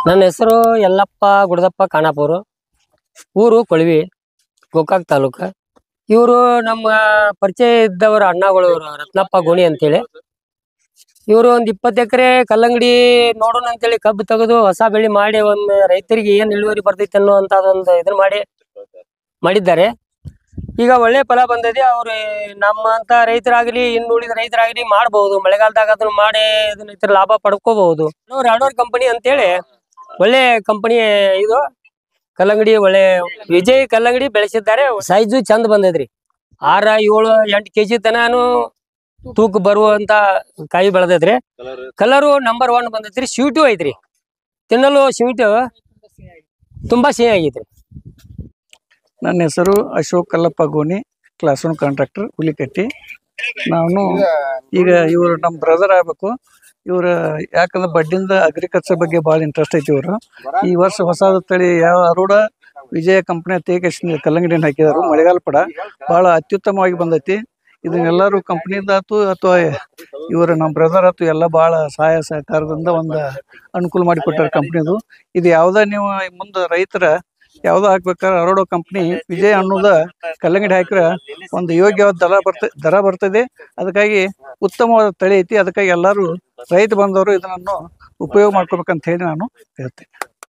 ನನ್ನ ಹೆಸರು ಯಲ್ಲಪ್ಪ ಗುಡದಪ್ಪ ಖಾನಾಪುರ, ಊರು ಕೊಳವಿ, ಗೋಕಾಕ್ ತಾಲೂಕ. ಇವರು ನಮ್ಮ ಪರಿಚಯ ಇದ್ದವರ ಅಣ್ಣಗಳು, ರತ್ನಪ್ಪ ಗೋಣಿ ಅಂತೇಳಿ. ಇವರು ಒಂದು 20 ಎಕರೆ ಕಲ್ಲಂಗಡಿ ನೋಡೋಣ ಅಂತೇಳಿ ಕಬ್ಬು ತೆಗೆದು ಹೊಸ ಬೆಳೆ ಮಾಡಿ ಒಂದು ರೈತರಿಗೆ ಏನ್ ಇಳುವರಿ ಬರ್ತೈತೆ ಅನ್ನುವಂಥದ್ದೊಂದು ಇದನ್ನ ಮಾಡಿದ್ದಾರೆ. ಈಗ ಒಳ್ಳೆ ಫಲ ಬಂದಿದೆ. ಅವ್ರು ನಮ್ಮಂತ ರೈತರಾಗ್ಲಿ, ಇನ್ನುಳಿದ ರೈತರಾಗ್ಲಿ ಮಾಡಬಹುದು. ಮಳೆಗಾಲದಾಗ ಅದನ್ನ ಮಾಡಿ ಇದನ್ನ ಲಾಭ ಪಡ್ಕೋಬಹುದು. ರಾಡೋರ್ ಕಂಪನಿ ಅಂತೇಳಿ ಒಳ್ಳೆ ಕಂಪನಿ ಇದು. ಕಲ್ಲಂಗಡಿ ಒಳ್ಳೆ ವಿಜಯ್ ಕಲ್ಲಂಗಡಿ ಬೆಳೆಸಿದ್ದಾರೆ. ಸೈಜು ಚಂದ ಬಂದದ್ರಿ. 6, 7, 8 kg ತನಾನು ತೂಕ ಬರುವಂತ ಕಾಯಿ ಬೆಳೆದೈತ್ರಿ. ಕಲರು ನಂಬರ್ 1 ಬಂದೈತ್ರಿ. ಸ್ವೀಟು ಐತ್ರಿ, ತಿನ್ನಲು ಸ್ವೀಟು ತುಂಬಾ ಸಿಹಿ ಆಗೈತ್ರಿ. ನನ್ನ ಹೆಸರು ಅಶೋಕ್ ಕಲ್ಲಪ್ಪ ಗೋಣಿ, ಕ್ಲಾಸ್ 1 ಕಾಂಟ್ರಾಕ್ಟರ್, ಹುಲಿಕಟ್ಟಿ. ನಾನು ಈಗ ಇವರು ನಮ್ಮ ಬ್ರದರ್ ಆಗಬೇಕು. ಇವರು ಯಾಕಂದ್ರೆ ಬಡ್ಡಿಂದ ಅಗ್ರಿಕಲ್ಚರ್ ಬಗ್ಗೆ ಭಾಳ ಇಂಟ್ರೆಸ್ಟ್ ಐತಿ. ಇವರು ಈ ವರ್ಷ ಹೊಸದು ತಳಿ ಯಾವ ಅರುಡ ವಿಜಯ ಕಂಪ್ನಿ ತೇಕೇಶ್ ಕಲ್ಲಂಗಡಿನ ಹಾಕಿದಾರು. ಮಳೆಗಾಲ ಪಡ ಭಾಳ ಅತ್ಯುತ್ತಮವಾಗಿ ಬಂದೈತಿ. ಇದನ್ನೆಲ್ಲರೂ ಕಂಪ್ನಿದಾತು ಅಥವಾ ಇವರು ನಮ್ಮ ಬ್ರದರ್ ಆತು ಎಲ್ಲ ಭಾಳ ಸಹಾಯ ಸಹಕಾರದಿಂದ ಒಂದು ಅನುಕೂಲ ಮಾಡಿಕೊಟ್ಟಾರೆ ಕಂಪ್ನಿದು. ಇದು ಯಾವುದೇ ನೀವು ಮುಂದೆ ರೈತರ ಯಾವುದೋ ಹಾಕ್ಬೇಕಾದ್ರೆ ಅರೋಡೋ ಕಂಪ್ನಿ ವಿಜಯ್ ಅನ್ನೋದ ಕಲ್ಲಂಗಡಿ ಹಾಕಿದ್ರೆ ಒಂದು ಯೋಗ್ಯವಾದ ದರ ಬರ್ತದೆ. ಅದಕ್ಕಾಗಿ ಉತ್ತಮವಾದ ತಳಿ ಐತಿ. ಅದಕ್ಕಾಗಿ ಎಲ್ಲರೂ ರೈತ ಬಂದವರು ಇದನ್ನು ಉಪಯೋಗ ಮಾಡ್ಕೋಬೇಕಂತ ಹೇಳಿ ನಾನು ಹೇಳ್ತೇನೆ.